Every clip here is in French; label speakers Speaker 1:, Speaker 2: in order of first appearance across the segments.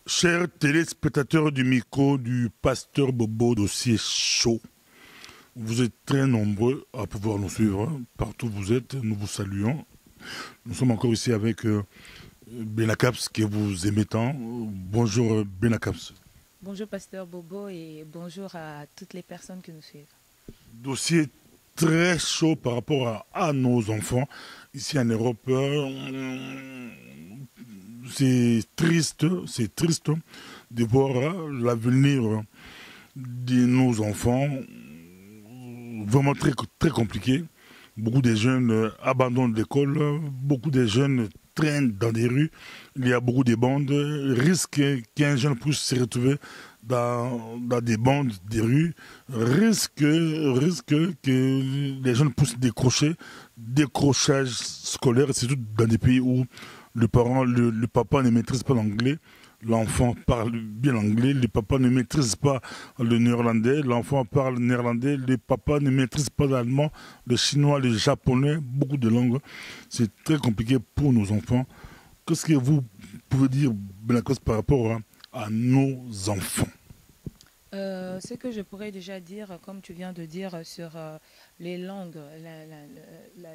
Speaker 1: Chers téléspectateurs du micro du pasteur Bobo Dossier Chaud, vous êtes très nombreux à pouvoir nous suivre. Partout où vous êtes, nous vous saluons. Nous sommes encore ici avec Benacaps, que vous aimez tant. Bonjour Benacaps.
Speaker 2: Bonjour Pasteur Bobo et bonjour à toutes les personnes qui nous suivent.
Speaker 1: Dossier très chaud par rapport à nos enfants. Ici en Europe, c'est triste de voir l'avenir de nos enfants vraiment très, très compliqué. Beaucoup de jeunes abandonnent l'école, beaucoup de jeunes traînent dans des rues, il y a beaucoup de bandes, risque qu'un jeune puisse se retrouver dans des bandes des rues, risque que les jeunes puissent décrocher, décrochage scolaire, surtout dans des pays où le papa ne maîtrise pas l'anglais. L'enfant parle bien l'anglais, le papa ne maîtrise pas le néerlandais, l'enfant parle néerlandais, le papa ne maîtrise pas l'allemand, le chinois, le japonais, beaucoup de langues. C'est très compliqué pour nos enfants. Qu'est-ce que vous pouvez dire, Benakos, par rapport à nos enfants?
Speaker 2: Ce que je pourrais déjà dire, comme tu viens de dire, sur les langues,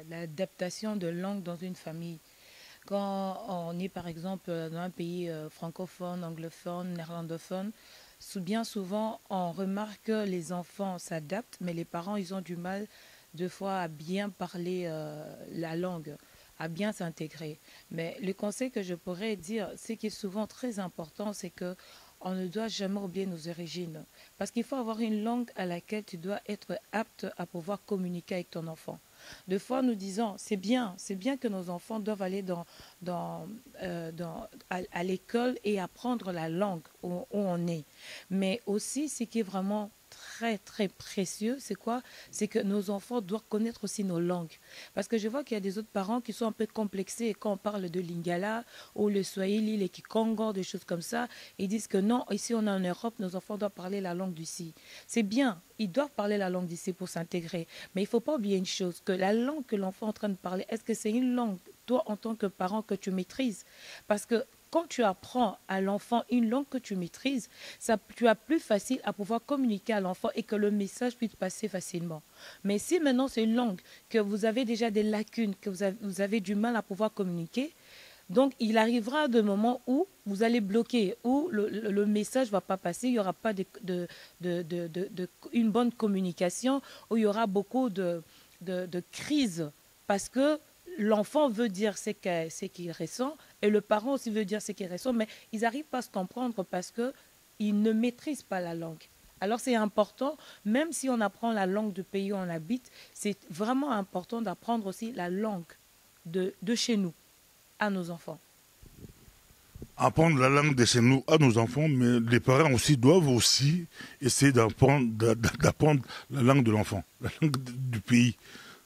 Speaker 2: l'adaptation de langues dans une famille. Quand on est par exemple dans un pays francophone, anglophone, néerlandophone, bien souvent on remarque que les enfants s'adaptent, mais les parents ils ont du mal deux fois à bien parler la langue, à bien s'intégrer. Mais le conseil que je pourrais dire, ce qui est souvent très important, c'est que on ne doit jamais oublier nos origines. Parce qu'il faut avoir une langue à laquelle tu dois être apte à pouvoir communiquer avec ton enfant. Des fois, nous disons, c'est bien que nos enfants doivent aller à l'école et apprendre la langue où on est. Mais aussi, ce qui est vraiment très, très précieux, c'est quoi? C'est que nos enfants doivent connaître aussi nos langues. Parce que je vois qu'il y a des autres parents qui sont un peu complexés quand on parle de lingala ou le swahili, les kikongo, des choses comme ça. Ils disent que non, ici on est en Europe, nos enfants doivent parler la langue d'ici. C'est bien, ils doivent parler la langue d'ici pour s'intégrer. Mais il ne faut pas oublier une chose, que la langue que l'enfant est en train de parler, est-ce que c'est une langue, toi en tant que parent, que tu maîtrises? Parce que quand tu apprends à l'enfant une langue que tu maîtrises, tu as plus facile à pouvoir communiquer à l'enfant et que le message puisse passer facilement. Mais si maintenant c'est une langue que vous avez déjà des lacunes, que vous avez du mal à pouvoir communiquer, donc il arrivera des moments où vous allez bloquer, où le message ne va pas passer, il n'y aura pas une bonne communication, où il y aura beaucoup de crises parce que l'enfant veut dire ce qu'il ressent et le parent aussi veut dire ce qu'il ressent, mais ils n'arrivent pas à se comprendre parce qu'ils ne maîtrisent pas la langue. Alors c'est important, même si on apprend la langue du pays où on habite, c'est vraiment important d'apprendre aussi la langue de chez nous à nos enfants.
Speaker 1: Apprendre la langue de chez nous à nos enfants, mais les parents aussi doivent aussi essayer d'apprendre la langue de l'enfant, la langue du pays.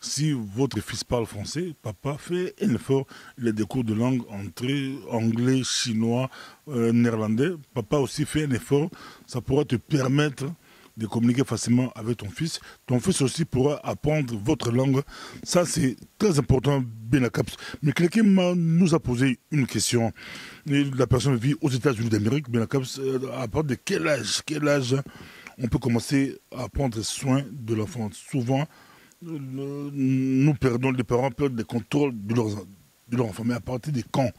Speaker 1: Si votre fils parle français, papa fait un effort. Il a des cours de langue entrée, anglais, chinois, néerlandais. Papa aussi fait un effort. Ça pourra te permettre de communiquer facilement avec ton fils. Ton fils aussi pourra apprendre votre langue. Ça, c'est très important, Benacaps. Mais quelqu'un nous a posé une question. Et la personne vit aux États-Unis d'Amérique. Benacaps, à partir de quel âge on peut commencer à prendre soin de l'enfant? Souvent, nous perdons, les parents perdent le contrôle de leur enfant. Mais à partir de quand?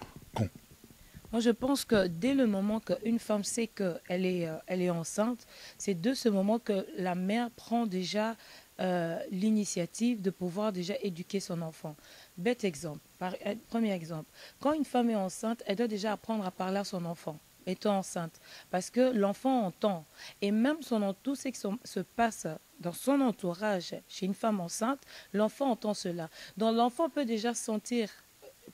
Speaker 2: Moi, je pense que dès le moment qu'une femme sait qu'elle elle est enceinte, c'est de ce moment que la mère prend déjà l'initiative de pouvoir déjà éduquer son enfant. Bête exemple, premier exemple. Quand une femme est enceinte, elle doit déjà apprendre à parler à son enfant étant enceinte, parce que l'enfant entend. Et même tout ce qui se passe dans son entourage chez une femme enceinte, l'enfant entend cela. Donc l'enfant peut déjà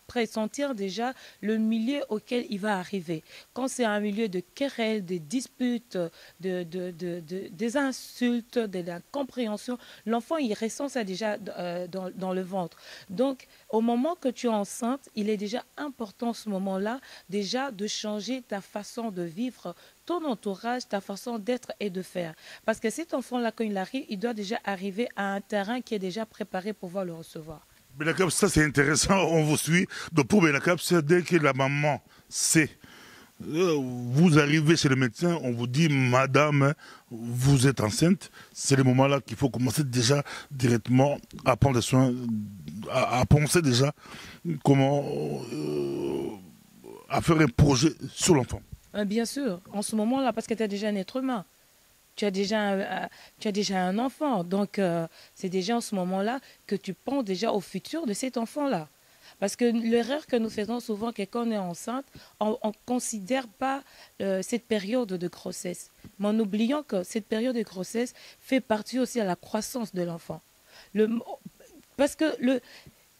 Speaker 2: pressentir déjà le milieu auquel il va arriver. Quand c'est un milieu de querelles, de disputes, des insultes, de l'incompréhension, l'enfant il ressent ça déjà dans le ventre. Donc au moment que tu es enceinte, il est déjà important ce moment-là déjà de changer ta façon de vivre, ton entourage, ta façon d'être et de faire. Parce que cet enfant-là, quand il arrive, il doit déjà arriver à un terrain qui est déjà préparé pour pouvoir le recevoir.
Speaker 1: Benacaps, ça c'est intéressant, on vous suit. Donc pour Benacaps, dès que la maman sait Vous arrivez chez le médecin, on vous dit, madame, vous êtes enceinte. C'est le moment-là qu'il faut commencer déjà directement à prendre soin, à penser déjà comment à faire un projet sur l'enfant.
Speaker 2: Bien sûr, en ce moment-là, parce que tu es déjà un être humain. Tu as déjà un enfant. Donc, c'est déjà en ce moment-là que tu penses déjà au futur de cet enfant-là. Parce que l'erreur que nous faisons souvent, c'est quand on est enceinte, on ne considère pas cette période de grossesse. Mais en oubliant que cette période de grossesse fait partie aussi à la croissance de l'enfant. Parce que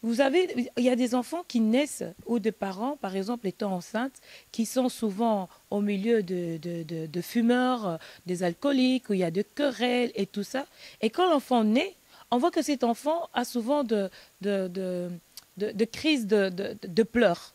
Speaker 2: il y a des enfants qui naissent ou des parents, par exemple, étant enceintes, qui sont souvent au milieu de fumeurs, des alcooliques, où il y a de querelles et tout ça. Et quand l'enfant naît, on voit que cet enfant a souvent de crises de pleurs.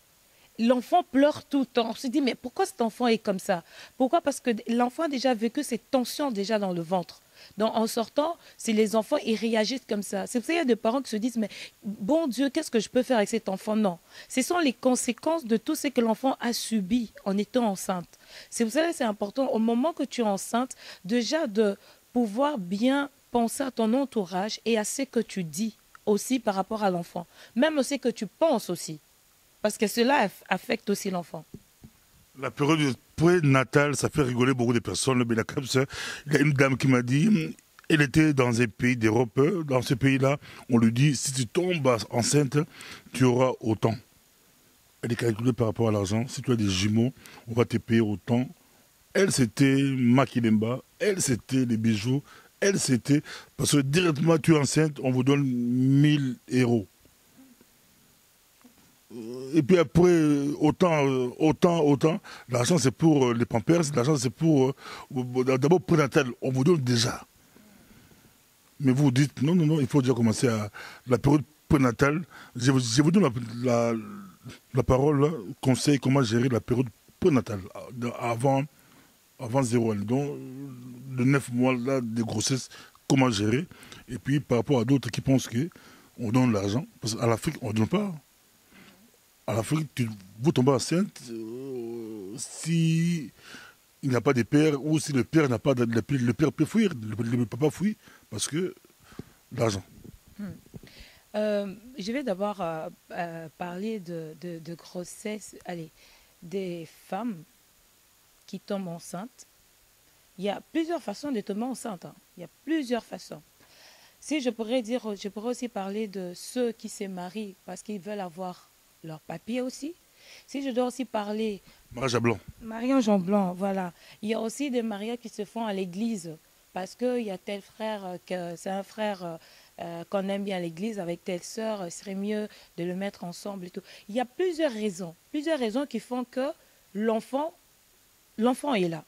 Speaker 2: L'enfant pleure tout le temps. On se dit, mais pourquoi cet enfant est comme ça? Pourquoi? Parce que l'enfant a déjà vécu cette tension déjà dans le ventre. Donc, en sortant, c'est les enfants, ils réagissent comme ça. C'est pour ça qu'il y a des parents qui se disent, mais bon Dieu, qu'est-ce que je peux faire avec cet enfant? Non. Ce sont les conséquences de tout ce que l'enfant a subi en étant enceinte. C'est pour ça que c'est important, au moment que tu es enceinte, déjà de pouvoir bien penser à ton entourage et à ce que tu dis aussi par rapport à l'enfant. Même aussi que tu penses aussi. Parce que cela affecte aussi l'enfant.
Speaker 1: La période prénatale, ça fait rigoler beaucoup de personnes. Il y a une dame qui m'a dit, elle était dans un pays d'Europe. Dans ce pays-là, on lui dit, si tu tombes enceinte, tu auras autant. Elle est calculée par rapport à l'argent. Si tu as des jumeaux, on va te payer autant. Elle, c'était Makilemba. Elle, c'était les bijoux. Elle, c'était... Parce que directement, tu es enceinte, on vous donne 1000 euros. Et puis après, autant, l'argent c'est pour les pampers, l'argent c'est pour, d'abord prénatal, on vous donne déjà. Mais vous dites, non, il faut déjà commencer à la période prénatale. Je vous donne la parole, conseil, comment gérer la période prénatale, avant 0 année. Donc, le 9 mois là, de grossesse, comment gérer. Et puis par rapport à d'autres qui pensent qu'on donne l'argent, parce qu'à l'Afrique, on ne donne pas. À l'Afrique, vous tombez enceinte, si il n'y a pas de père, ou si le père n'a pas de le père peut fuir, le papa fuit, parce que l'argent.
Speaker 2: Je vais d'abord parler de grossesse, allez, des femmes qui tombent enceintes. Il y a plusieurs façons de tomber enceinte. Hein. Il y a plusieurs façons. Si je pourrais dire, je pourrais aussi parler de ceux qui se marient parce qu'ils veulent avoir leur papier aussi. Si je dois aussi parler...
Speaker 1: Mariage à blanc.
Speaker 2: Mariage en blanc, voilà. Il y a aussi des mariages qui se font à l'église parce qu'il y a tel frère, que c'est un frère qu'on aime bien à l'église avec telle sœur, il serait mieux de le mettre ensemble et tout. Il y a plusieurs raisons qui font que l'enfant est là.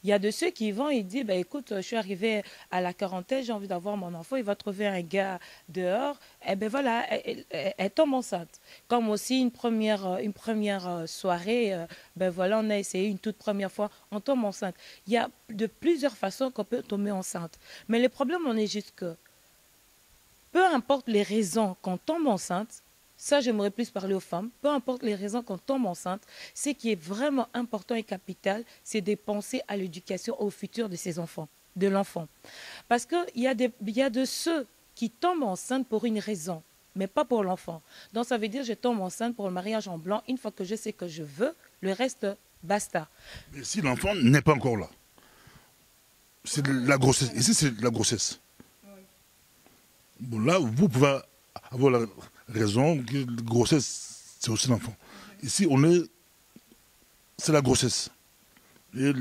Speaker 2: Il y a de ceux qui vont et disent, bah, écoute, je suis arrivé à la quarantaine, j'ai envie d'avoir mon enfant, il va trouver un gars dehors, et ben voilà, elle tombe enceinte. Comme aussi une première soirée, ben voilà, on a essayé une toute première fois, on tombe enceinte. Il y a de plusieurs façons qu'on peut tomber enceinte. Mais le problème, on est juste que, peu importe les raisons qu'on tombe enceinte, ça, j'aimerais plus parler aux femmes. Peu importe les raisons qu'on tombe enceinte, ce qui est vraiment important et capital, c'est de penser à l'éducation au futur de ses enfants, de l'enfant. Parce qu'il y a de ceux qui tombent enceintes pour une raison, mais pas pour l'enfant. Donc, ça veut dire que je tombe enceinte pour le mariage en blanc. Une fois que je sais que je veux, le reste, basta.
Speaker 1: Mais si l'enfant n'est pas encore là, c'est la grossesse. Ici, c'est la grossesse. Bon, là, vous pouvez avoir la raison que la grossesse, c'est aussi l'enfant. Ici, c'est la grossesse. Et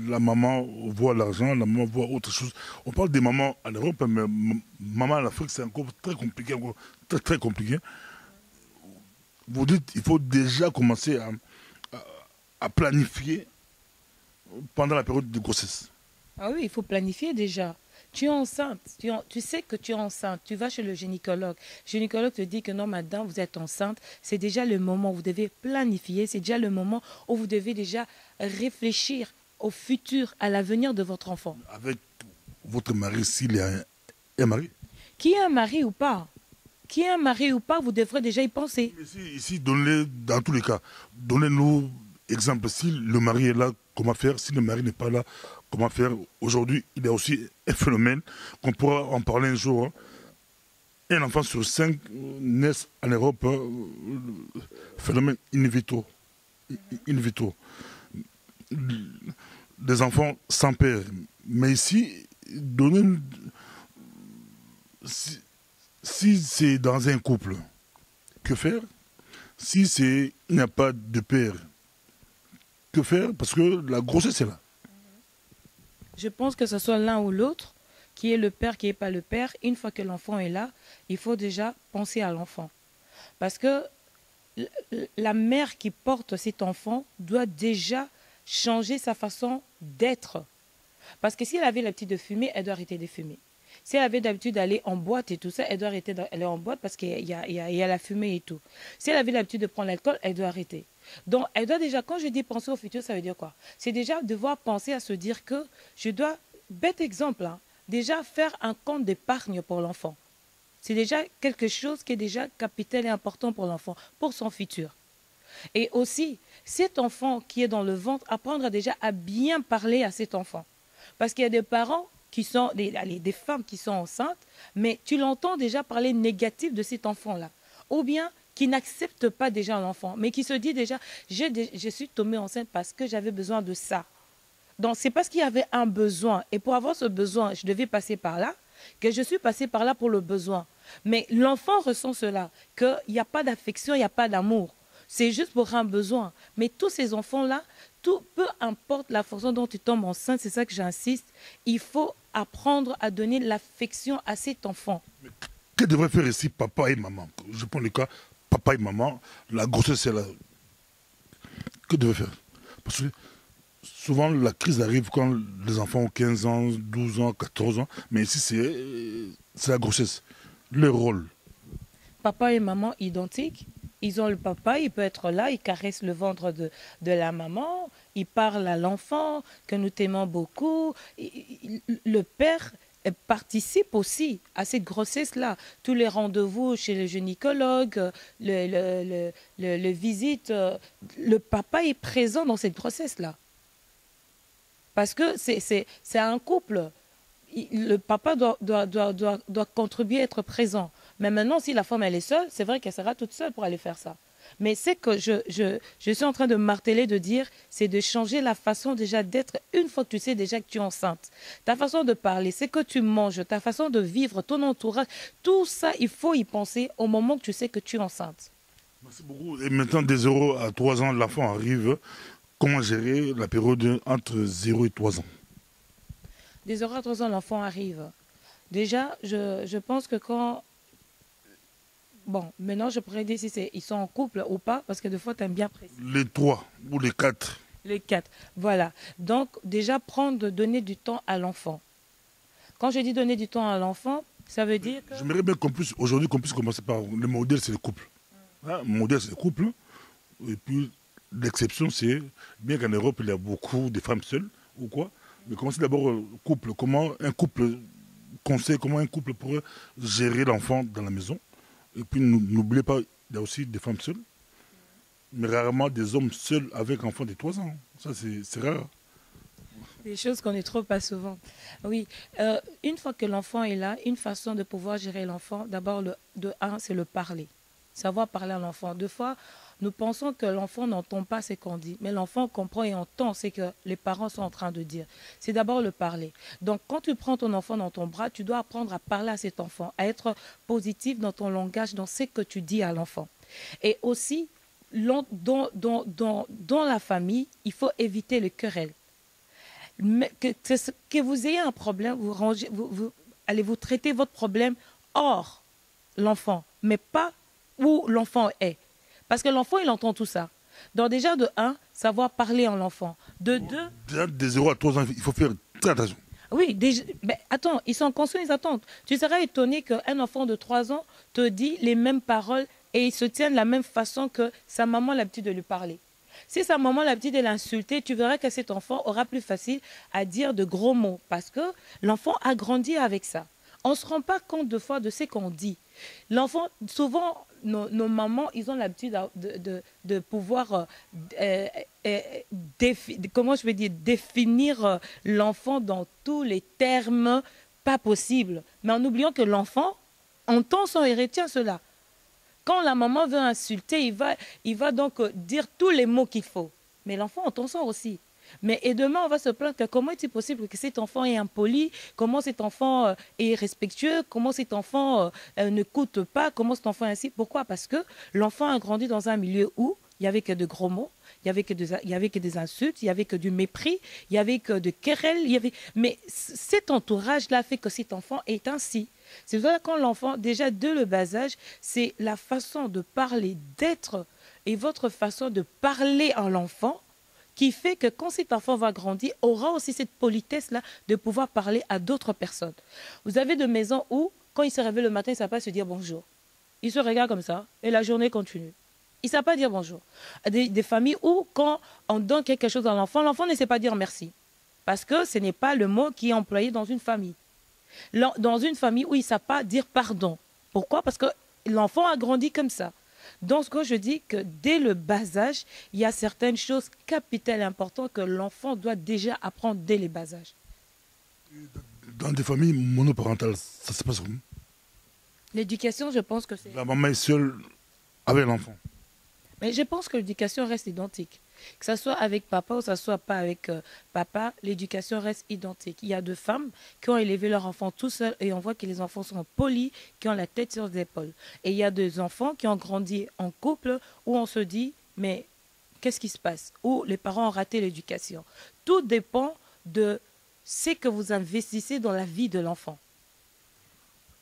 Speaker 1: la maman voit l'argent, la maman voit autre chose. On parle des mamans en Europe, mais maman en Afrique, c'est encore très compliqué, encore très, très compliqué. Vous dites qu'il faut déjà commencer à planifier pendant la période de grossesse.
Speaker 2: Ah oui, il faut planifier déjà. Tu es enceinte, tu sais que tu es enceinte, tu vas chez le gynécologue. Le gynécologue te dit que non, madame, vous êtes enceinte. C'est déjà le moment où vous devez planifier, c'est déjà le moment où vous devez déjà réfléchir au futur, à l'avenir de votre enfant.
Speaker 1: Avec votre mari, s'il y a un mari.
Speaker 2: Qui est un mari ou pas? Qui est un mari ou pas, vous devrez déjà y penser.
Speaker 1: Ici, donnez, dans tous les cas, donnez-nous Exemple, si le mari est là, comment faire? Si le mari n'est pas là, comment faire? Aujourd'hui, il y a aussi un phénomène qu'on pourra en parler un jour, hein. Un enfant sur 5 naissent en Europe, hein, phénomène in vitro. In vitro. Des enfants sans père. Mais ici, si c'est dans un couple, que faire? Si il n'y a pas de père, que faire? Parce que la grossesse est là.
Speaker 2: Je pense que ce soit l'un ou l'autre, qui est le père, qui n'est pas le père. Une fois que l'enfant est là, il faut déjà penser à l'enfant. Parce que la mère qui porte cet enfant doit déjà changer sa façon d'être. Parce que si elle avait l'habitude de fumer, elle doit arrêter de fumer. Si elle avait l'habitude d'aller en boîte et tout ça, elle doit arrêter d'aller en boîte parce qu'il y a la fumée et tout. Si elle avait l'habitude de prendre l'alcool, elle doit arrêter. Donc, elle doit déjà, quand je dis penser au futur, ça veut dire quoi? C'est déjà devoir penser à se dire que je dois, bête exemple, hein, déjà faire un compte d'épargne pour l'enfant. C'est déjà quelque chose qui est déjà capital et important pour l'enfant, pour son futur. Et aussi, cet enfant qui est dans le ventre, apprendre déjà à bien parler à cet enfant. Parce qu'il y a des parents qui sont, des femmes qui sont enceintes, mais tu l'entends déjà parler négatif de cet enfant-là. Ou bien qui n'accepte pas déjà l'enfant, mais qui se dit déjà, je suis tombée enceinte parce que j'avais besoin de ça. Donc, c'est parce qu'il y avait un besoin. Et pour avoir ce besoin, je devais passer par là, que je suis passée par là pour le besoin. Mais l'enfant ressent cela, qu'il n'y a pas d'affection, il n'y a pas d'amour. C'est juste pour un besoin. Mais tous ces enfants-là, peu importe la façon dont tu tombes enceinte, c'est ça que j'insiste, il faut apprendre à donner l'affection à cet enfant.
Speaker 1: Mais que devraient faire ici papa et maman? Je prends le cas, papa et maman, la grossesse est là. Que devraient faire? Parce que souvent la crise arrive quand les enfants ont 15 ans, 12 ans, 14 ans, mais ici c'est la grossesse. Le rôle.
Speaker 2: Papa et maman identiques. Ils ont le papa, il peut être là, il caresse le ventre de la maman, il parle à l'enfant, que nous t'aimons beaucoup. Le père participe aussi à cette grossesse-là. Tous les rendez-vous chez le gynécologue, le visite, le papa est présent dans cette grossesse-là. Parce que c'est un couple. Le papa doit contribuer à être présent. Mais maintenant, si la femme elle est seule, c'est vrai qu'elle sera toute seule pour aller faire ça. Mais c'est que je suis en train de marteler, de dire, c'est de changer la façon déjà d'être une fois que tu sais déjà que tu es enceinte. Ta façon de parler, c'est que tu manges, ta façon de vivre, ton entourage, tout ça, il faut y penser au moment que tu sais que tu es enceinte.
Speaker 1: Merci beaucoup. Et maintenant, des 0 à 3 ans, l'enfant arrive. Comment gérer la période entre 0 et 3 ans?
Speaker 2: Des 0 à 3 ans, l'enfant arrive. Déjà, je pense que quand... Bon, maintenant, je pourrais dire si ils sont en couple ou pas, parce que des fois, tu aimes bien préciser.
Speaker 1: Les 3 ou les 4.
Speaker 2: Les 4, voilà. Donc, déjà, donner du temps à l'enfant. Quand je dis donner du temps à l'enfant, ça veut dire que...
Speaker 1: J'aimerais bien aujourd'hui qu'on puisse commencer par... Le modèle, c'est le couple. Hein? Le modèle, c'est le couple. Et puis, l'exception, c'est... Bien qu'en Europe, il y a beaucoup de femmes seules, ou quoi. Mais commencer d'abord le couple. Comment un couple... comment un couple pourrait gérer l'enfant dans la maison. Et puis, n'oubliez pas, il y a aussi des femmes seules, mais rarement des hommes seuls avec enfants de 3 ans. Ça, c'est rare.
Speaker 2: Des choses qu'on ne trouve pas souvent. Oui, une fois que l'enfant est là, une façon de pouvoir gérer l'enfant, d'abord, c'est le parler. Savoir parler à l'enfant. Deux fois, nous pensons que l'enfant n'entend pas ce qu'on dit, mais l'enfant comprend et entend ce que les parents sont en train de dire. C'est d'abord le parler. Donc, quand tu prends ton enfant dans ton bras, tu dois apprendre à parler à cet enfant, à être positif dans ton langage, dans ce que tu dis à l'enfant. Et aussi, dans la famille, il faut éviter le querelle. Que vous ayez un problème, allez vous traiter votre problème hors l'enfant, mais pas où l'enfant est. Parce que l'enfant, il entend tout ça. Donc déjà, de 1, savoir parler en l'enfant. De 2...
Speaker 1: Déjà, de 0 à 3 ans, il faut faire très attention.
Speaker 2: Oui, mais attends, ils sont conscients, ils attendent. Tu seras étonné qu'un enfant de 3 ans te dit les mêmes paroles et il se tient de la même façon que sa maman a l'habitude de lui parler. Si sa maman a l'habitude de l'insulter, tu verras que cet enfant aura plus facile à dire de gros mots parce que l'enfant a grandi avec ça. On ne se rend pas compte de fois de ce qu'on dit. L'enfant, souvent, nos mamans, ils ont l'habitude de pouvoir, comment je vais dire, définir l'enfant dans tous les termes pas possibles. Mais en oubliant que l'enfant entend son et retient cela. Quand la maman veut insulter, il va donc dire tous les mots qu'il faut. Mais l'enfant entend ça aussi. Mais et demain, on va se plaindre que comment est-il possible que cet enfant est impoli, comment cet enfant est respectueux, comment cet enfant n'écoute pas, comment cet enfant est ainsi. Pourquoi? Parce que l'enfant a grandi dans un milieu où il n'y avait que de gros mots, il n'y avait, avait que des insultes, il n'y avait que du mépris, il n'y avait que de querelles. Mais cet entourage-là fait que cet enfant est ainsi. C'est vrai quand l'enfant, déjà dès le bas âge, c'est la façon de parler, d'être et votre façon de parler à l'enfant qui fait que quand cet enfant va grandir, aura aussi cette politesse-là de pouvoir parler à d'autres personnes. Vous avez des maisons où, quand il se réveille le matin, il ne sait pas se dire bonjour. Il se regarde comme ça et la journée continue. Il ne sait pas dire bonjour. Des familles où, quand on donne quelque chose à l'enfant, l'enfant ne sait pas dire merci. Parce que ce n'est pas le mot qui est employé dans une famille. Dans une famille où il ne sait pas dire pardon. Pourquoi? Parce que l'enfant a grandi comme ça. Donc, ce que je dis que dès le bas âge, il y a certaines choses capitales et importantes que l'enfant doit déjà apprendre dès le bas âge.
Speaker 1: Dans des familles monoparentales, ça se passe comment?
Speaker 2: L'éducation, je pense que c'est...
Speaker 1: La maman est seule avec l'enfant.
Speaker 2: Mais je pense que l'éducation reste identique. Que ce soit avec papa ou que ce soit pas avec papa, l'éducation reste identique. Il y a deux femmes qui ont élevé leur enfant tout seuls et on voit que les enfants sont polis, qui ont la tête sur les épaules. Et il y a deux enfants qui ont grandi en couple où on se dit, mais qu'est-ce qui se passe? Où les parents ont raté l'éducation. Tout dépend de ce que vous investissez dans la vie de l'enfant.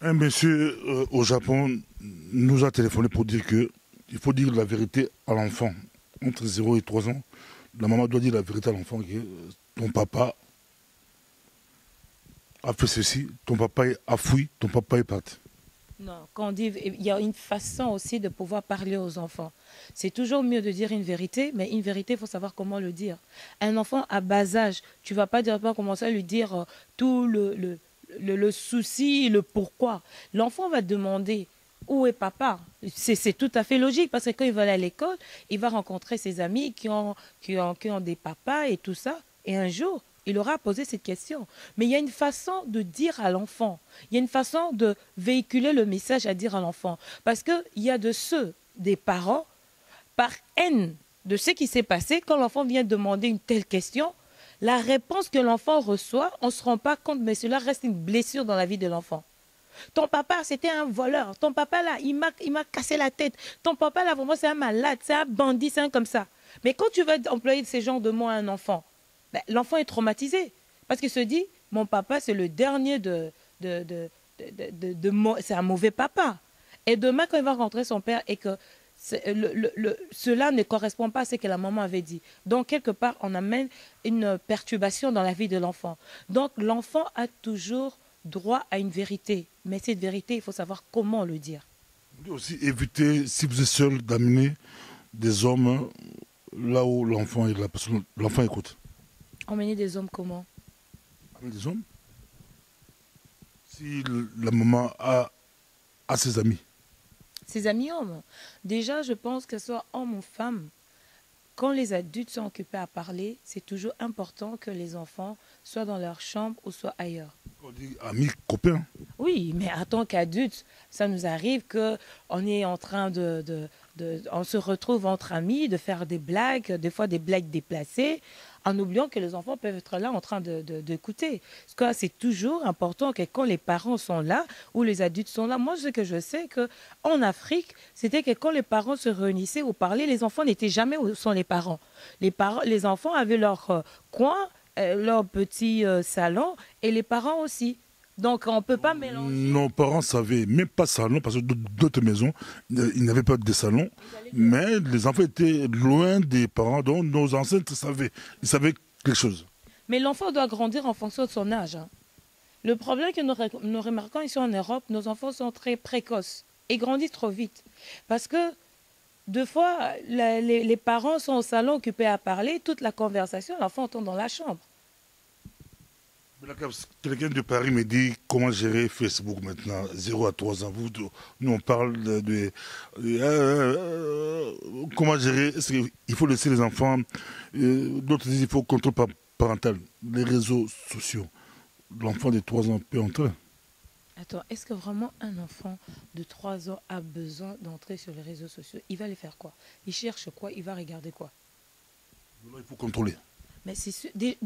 Speaker 1: Un monsieur au Japon nous a téléphoné pour dire que il faut dire la vérité à l'enfant. Entre 0 et 3 ans, la maman doit dire la vérité à l'enfant que ton papa a fait ceci, ton papa a fui, ton papa est parti.
Speaker 2: Non, quand on dit, il y a une façon aussi de pouvoir parler aux enfants. C'est toujours mieux de dire une vérité, mais une vérité, il faut savoir comment le dire. Un enfant à bas âge, tu ne vas pas directement commencer à lui dire tout le souci, le pourquoi. L'enfant va demander où est papa. C'est tout à fait logique parce que quand il va aller à l'école, il va rencontrer ses amis qui ont des papas et tout ça. Et un jour, il aura posé cette question. Mais il y a une façon de dire à l'enfant. Il y a une façon de véhiculer le message à dire à l'enfant. Parce qu'il y a de ceux, des parents, par haine de ce qui s'est passé, quand l'enfant vient demander une telle question, la réponse que l'enfant reçoit, on ne se rend pas compte, mais cela reste une blessure dans la vie de l'enfant. Ton papa, c'était un voleur. Ton papa, là, il m'a cassé la tête. Ton papa, là, vraiment, c'est un malade, c'est un bandit, c'est un comme ça. Mais quand tu vas employer ces genres de mots à un enfant, ben, l'enfant est traumatisé. Parce qu'il se dit, mon papa, c'est le dernier c'est un mauvais papa. Et demain, quand il va rencontrer son père et que cela ne correspond pas à ce que la maman avait dit. Donc, quelque part, on amène une perturbation dans la vie de l'enfant. Donc, l'enfant a toujours droit à une vérité. Mais cette vérité, il faut savoir comment le dire.
Speaker 1: Vous pouvez aussi éviter, si vous êtes seul, d'amener des hommes là où l'enfant écoute.
Speaker 2: Emmener des hommes comment?
Speaker 1: Amener des hommes. Si la maman a ses amis.
Speaker 2: Ses amis hommes. Déjà, je pense que ce soit homme ou femme, quand les adultes sont occupés à parler, c'est toujours important que les enfants soient dans leur chambre ou soient ailleurs.
Speaker 1: On dit amis, copains.
Speaker 2: Oui, mais en tant qu'adultes, ça nous arrive qu'on est en train on se retrouve entre amis, de faire des blagues, des fois des blagues déplacées, en oubliant que les enfants peuvent être là en train d'écouter. Parce que c'est toujours important que quand les parents sont là ou les adultes sont là, moi ce que je sais qu'en Afrique, c'était que quand les parents se réunissaient ou parlaient, les enfants n'étaient jamais où sont les parents. Les enfants avaient leur coin, leur petit salon et les parents aussi. Donc on ne peut pas mélanger.
Speaker 1: Nos parents savaient même pas salon parce que d'autres maisons, ils n'avaient pas de salon. Mais les enfants étaient loin des parents, donc nos ancêtres savaient. Ils savaient quelque chose.
Speaker 2: Mais l'enfant doit grandir en fonction de son âge. Hein. Le problème que nous remarquons ici en Europe, nos enfants sont très précoces et grandissent trop vite. Parce que deux fois, les parents sont au salon occupés à parler, toute la conversation, l'enfant entend dans la chambre.
Speaker 1: Quelqu'un de Paris me dit comment gérer Facebook maintenant, 0 à 3 ans. Nous, on parle comment gérer. Il faut laisser les enfants. D'autres disent qu'il faut contrôle parental. Les réseaux sociaux. L'enfant de 3 ans peut entrer.
Speaker 2: Attends, est-ce que vraiment un enfant de 3 ans a besoin d'entrer sur les réseaux sociaux? Il va aller faire quoi? Il cherche quoi? Il va regarder quoi?
Speaker 1: Il faut contrôler.
Speaker 2: Mais c'est sûr,
Speaker 1: Il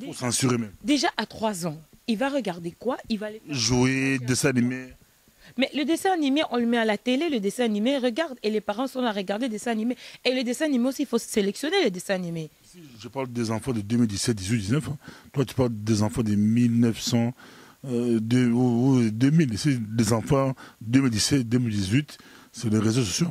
Speaker 1: faut censurer même.
Speaker 2: déjà à 3 ans, il va regarder quoi? Il va aller faire
Speaker 1: jouer, dessin animé.
Speaker 2: Mais le dessin animé, on le met à la télé, le dessin animé, regarde, et les parents sont là à regarder le dessin animé. Et le dessin animé aussi, il faut sélectionner les dessins animés.
Speaker 1: Je parle des enfants de 2017, 18, 19. Hein. Toi, tu parles des enfants de 1900, 2000. C'est des enfants 2017, 2018, c'est les réseaux sociaux.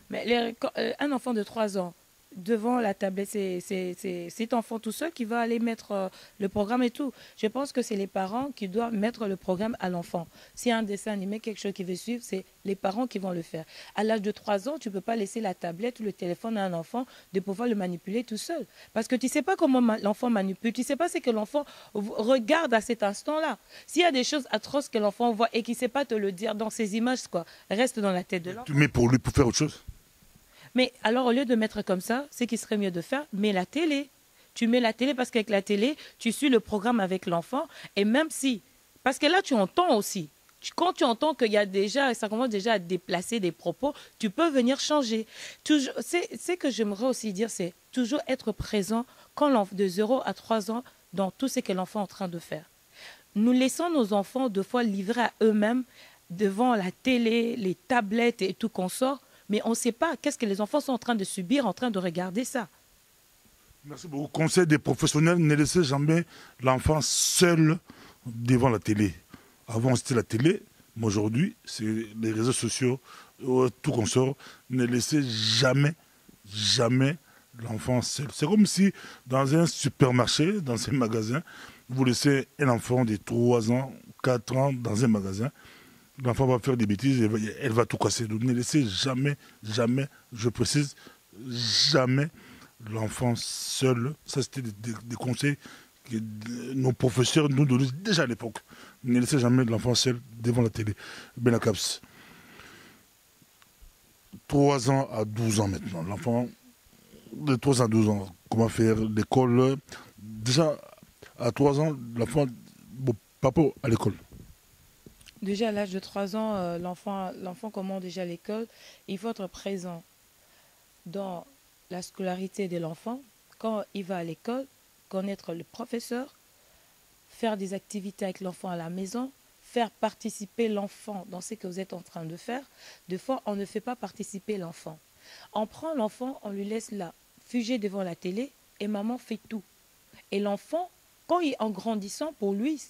Speaker 2: Mais un enfant de 3 ans, devant la tablette, c'est cet enfant tout seul qui va aller mettre le programme et tout. Je pense que c'est les parents qui doivent mettre le programme à l'enfant. S'il y a un dessin animé, quelque chose qui veut suivre, c'est les parents qui vont le faire. À l'âge de 3 ans, tu ne peux pas laisser la tablette ou le téléphone à un enfant de pouvoir le manipuler tout seul. Parce que tu ne sais pas comment l'enfant manipule, tu ne sais pas ce que l'enfant regarde à cet instant-là. S'il y a des choses atroces que l'enfant voit et qu'il ne sait pas te le dire dans ces images, quoi, reste dans la tête de l'enfant.
Speaker 1: Mais pour lui, pour faire autre chose.
Speaker 2: Mais alors, au lieu de mettre comme ça, ce qui serait mieux de faire, mets la télé. Tu mets la télé parce qu'avec la télé, tu suis le programme avec l'enfant. Et même si... Parce que là, tu entends aussi. Quand tu entends qu'il y a déjà, ça commence déjà à déplacer des propos, tu peux venir changer. Ce que j'aimerais aussi dire, c'est toujours être présent de 0 à 3 ans dans tout ce que l'enfant est en train de faire. Nous laissons nos enfants deux fois livrés à eux-mêmes devant la télé, les tablettes et tout qu'on sort. Mais on ne sait pas qu'est-ce que les enfants sont en train de subir, en train de regarder ça.
Speaker 1: Merci beaucoup. Conseil des professionnels, ne laissez jamais l'enfant seul devant la télé. Avant, c'était la télé, mais aujourd'hui, c'est les réseaux sociaux, tout qu'on sort. Ne laissez jamais, jamais l'enfant seul. C'est comme si dans un supermarché, dans un magasin, vous laissez un enfant de 3 ans, 4 ans dans un magasin. L'enfant va faire des bêtises, elle va tout casser. Donc ne laissez jamais, jamais, je précise, jamais l'enfant seul. Ça, c'était des conseils que nos professeurs nous donnaient déjà à l'époque. Ne laissez jamais l'enfant seul devant la télé. Benacaps. 3 ans à 12 ans maintenant. L'enfant de 3 ans à 12 ans, comment faire l'école. Déjà, à 3 ans, l'enfant, bon, papa à l'école.
Speaker 2: Déjà à l'âge de 3 ans, l'enfant commence déjà l'école. Il faut être présent dans la scolarité de l'enfant. Quand il va à l'école, connaître le professeur, faire des activités avec l'enfant à la maison, faire participer l'enfant dans ce que vous êtes en train de faire. Des fois, on ne fait pas participer l'enfant. On prend l'enfant, on lui laisse là, figé devant la télé, et maman fait tout. Et l'enfant, en grandissant, pour lui,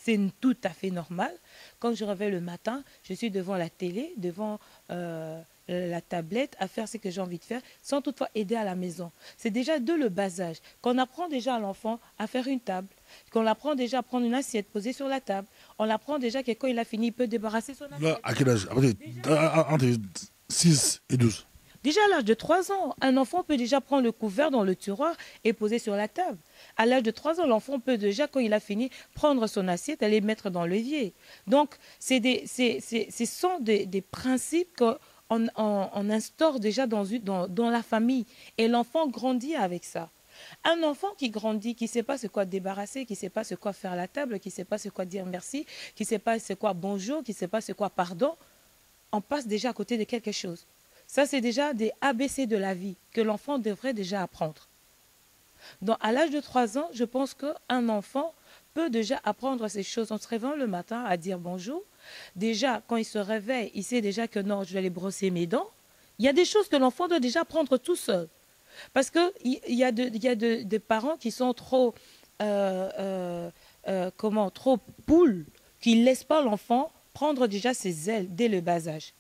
Speaker 2: c'est tout à fait normal. Quand je réveille le matin, je suis devant la télé, devant la tablette, à faire ce que j'ai envie de faire, sans toutefois aider à la maison. C'est déjà de le bas âge. Qu'on apprend déjà à l'enfant à faire une table, qu'on apprend déjà à prendre une assiette posée sur la table. On apprend déjà que quand il a fini, il peut débarrasser son assiette.
Speaker 1: Là, à quel âge? Entre 6 et 12.
Speaker 2: Déjà à l'âge de 3 ans, un enfant peut déjà prendre le couvert dans le tiroir et poser sur la table. À l'âge de 3 ans, l'enfant peut déjà, quand il a fini, prendre son assiette et les mettre dans l'évier. Donc, ce sont des principes qu'on instaure déjà dans la famille. Et l'enfant grandit avec ça. Un enfant qui grandit, qui ne sait pas ce quoi débarrasser, qui ne sait pas ce quoi faire à la table, qui ne sait pas ce quoi dire merci, qui ne sait pas ce quoi bonjour, qui ne sait pas ce quoi pardon, on passe déjà à côté de quelque chose. Ça, c'est déjà des ABC de la vie que l'enfant devrait déjà apprendre. Donc, à l'âge de 3 ans, je pense qu'un enfant peut déjà apprendre ces choses en se réveillant le matin à dire bonjour. Déjà, quand il se réveille, il sait déjà que non, je vais aller brosser mes dents. Il y a des choses que l'enfant doit déjà apprendre tout seul. Parce qu'il y a des parents qui sont trop poules, qui ne laissent pas l'enfant prendre déjà ses ailes dès le bas âge.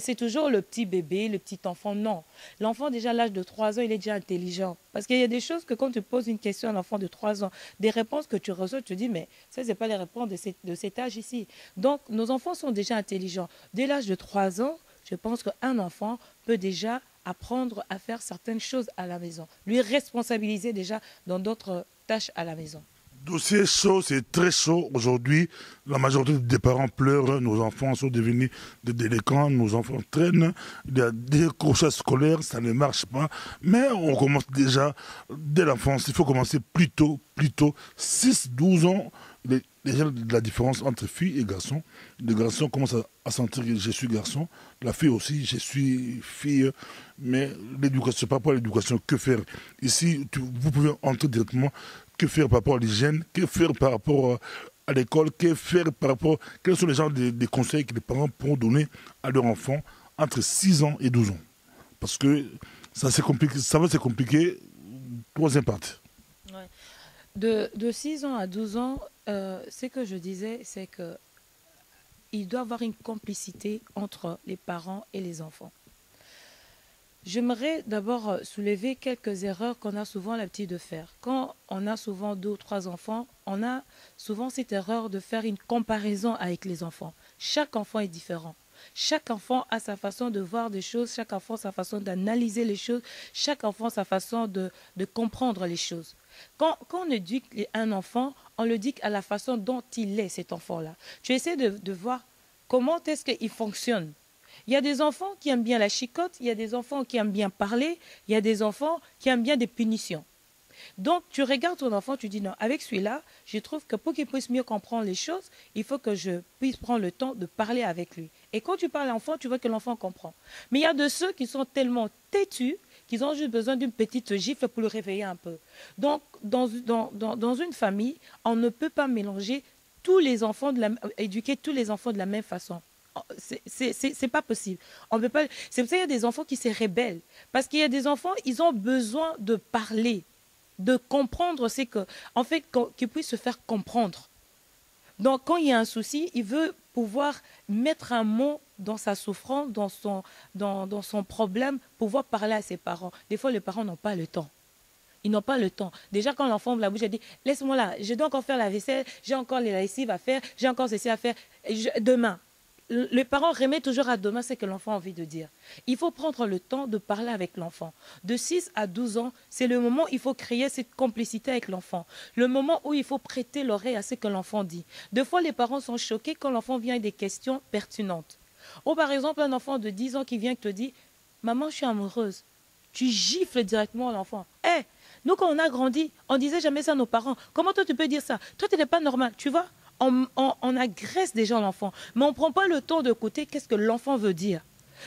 Speaker 2: C'est toujours le petit bébé, le petit enfant. Non. L'enfant, déjà à l'âge de 3 ans, il est déjà intelligent. Parce qu'il y a des choses que quand tu poses une question à un enfant de 3 ans, des réponses que tu reçois, tu te dis, mais ça, ce n'est pas les réponses de cet âge ici. Donc, nos enfants sont déjà intelligents. Dès l'âge de 3 ans, je pense qu'un enfant peut déjà apprendre à faire certaines choses à la maison. Lui responsabiliser déjà dans d'autres tâches à la maison.
Speaker 1: Dossier chaud, c'est très chaud. Aujourd'hui, la majorité des parents pleurent, nos enfants sont devenus des délinquants, nos enfants traînent, il y a des crochets scolaires, ça ne marche pas. Mais on commence déjà dès l'enfance, il faut commencer plus tôt, 6 12 ans. Déjà la différence entre filles et garçons. Les garçons commencent à sentir que je suis garçon, la fille aussi, je suis fille. Mais l'éducation, par rapport à l'éducation, que faire? Ici, vous pouvez entrer directement. Que faire par rapport à l'hygiène? Que faire par rapport à l'école? Que faire par rapport... Quels sont les genres de conseils que les parents pourront donner à leurs enfants entre 6 ans et 12 ans? Parce que ça, ça va se compliquer. Troisième partie.
Speaker 2: Ouais. De 6 ans à 12 ans, ce que je disais, c'est que il doit y avoir une complicité entre les parents et les enfants. J'aimerais d'abord soulever quelques erreurs qu'on a souvent l'habitude de faire. Quand on a souvent 2 ou 3 enfants, on a souvent cette erreur de faire une comparaison avec les enfants. Chaque enfant est différent. Chaque enfant a sa façon de voir des choses, chaque enfant a sa façon d'analyser les choses, chaque enfant a sa façon de comprendre les choses. Quand on éduque un enfant, on le dit à la façon dont il est, cet enfant-là. Tu essaies de voir comment est-ce qu'il fonctionne. Il y a des enfants qui aiment bien la chicotte, il y a des enfants qui aiment bien parler, il y a des enfants qui aiment bien des punitions. Donc, tu regardes ton enfant, tu dis non, avec celui-là, je trouve que pour qu'il puisse mieux comprendre les choses, il faut que je puisse prendre le temps de parler avec lui. Et quand tu parles à l'enfant, tu vois que l'enfant comprend. Mais il y a de ceux qui sont tellement têtus qu'ils ont juste besoin d'une petite gifle pour le réveiller un peu. Donc, dans une famille, on ne peut pas mélanger tous les enfants, éduquer tous les enfants de la même façon. C'est pas possible. On peut pas. C'est pour ça qu'il y a des enfants qui se rebellent. Parce qu'il y a des enfants, ils ont besoin de parler, de comprendre, c'est que, en fait, qu'ils puissent se faire comprendre. Donc, quand il y a un souci, il veut pouvoir mettre un mot dans sa souffrance, dans son problème, pouvoir parler à ses parents. Des fois, les parents n'ont pas le temps. Ils n'ont pas le temps. Déjà, quand l'enfant ouvre la bouche, elle dit, laisse-moi là, je dois encore faire la vaisselle, j'ai encore les lessives à faire, j'ai encore ceci à faire, demain. Les parents remettent toujours à demain ce que l'enfant a envie de dire. Il faut prendre le temps de parler avec l'enfant. De 6 à 12 ans, c'est le moment où il faut créer cette complicité avec l'enfant. Le moment où il faut prêter l'oreille à ce que l'enfant dit. Des fois, les parents sont choqués quand l'enfant vient avec des questions pertinentes. Ou par exemple, un enfant de 10 ans qui vient et te dit « Maman, je suis amoureuse ». Tu gifles directement l'enfant. « Hé, nous, quand on a grandi, on disait jamais ça à nos parents. Comment toi, tu peux dire ça? Toi, tu n'es pas normal, tu vois ?» On agresse déjà l'enfant, mais on ne prend pas le temps d'écouter qu'est-ce que l'enfant veut dire.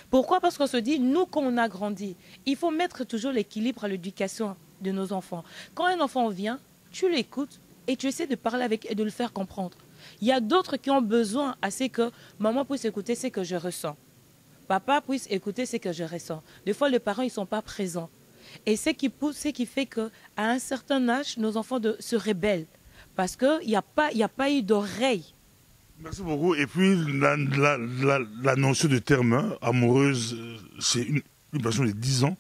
Speaker 2: Pourquoi? Parce qu'on se dit, nous, quand on a grandi, il faut mettre toujours l'équilibre à l'éducation de nos enfants. Quand un enfant vient, tu l'écoutes et tu essaies de parler avec et de le faire comprendre. Il y a d'autres qui ont besoin assez que maman puisse écouter ce que je ressens. Papa puisse écouter ce que je ressens. Des fois, les parents, ils ne sont pas présents. Et ce qui fait qu'à un certain âge, nos enfants se rebellent. Parce qu'il n'y a pas eu d'oreille.
Speaker 1: Merci beaucoup. Et puis, la notion de terme amoureuse, c'est une personne de 10 ans,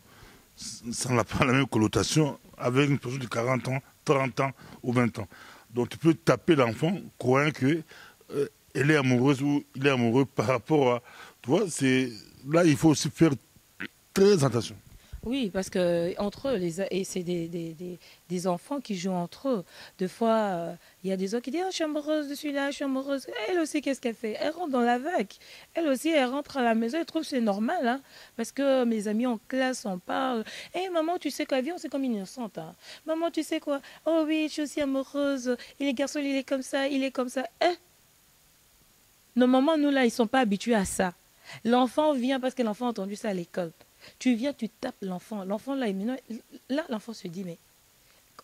Speaker 1: ça n'a pas la même connotation avec une personne de 40 ans, 30 ans ou 20 ans. Donc, tu peux taper l'enfant, croyant qu'elle est amoureuse ou il est amoureux par rapport à... Tu vois, là, il faut aussi faire très attention.
Speaker 2: Oui, parce que entre eux, et c'est des enfants qui jouent entre eux. Des fois, il y a des autres qui disent, oh, je suis amoureuse de celui-là, je suis amoureuse. Elle aussi, qu'est-ce qu'elle fait? Elle rentre dans la vague. Elle aussi, elle rentre à la maison, elle trouve que c'est normal. Hein, parce que mes amis en classe, on parle. Hé, maman, tu sais quoi? Viens, c'est comme innocente. Hein. Maman, tu sais quoi? Oh oui, je suis aussi amoureuse. Et les garçons, il est comme ça, il est comme ça. Nos mamans, nous, là, ils ne sont pas habitués à ça. L'enfant vient parce que l'enfant a entendu ça à l'école. Tu viens, tu tapes l'enfant. L'enfant, là, l'enfant se dit, mais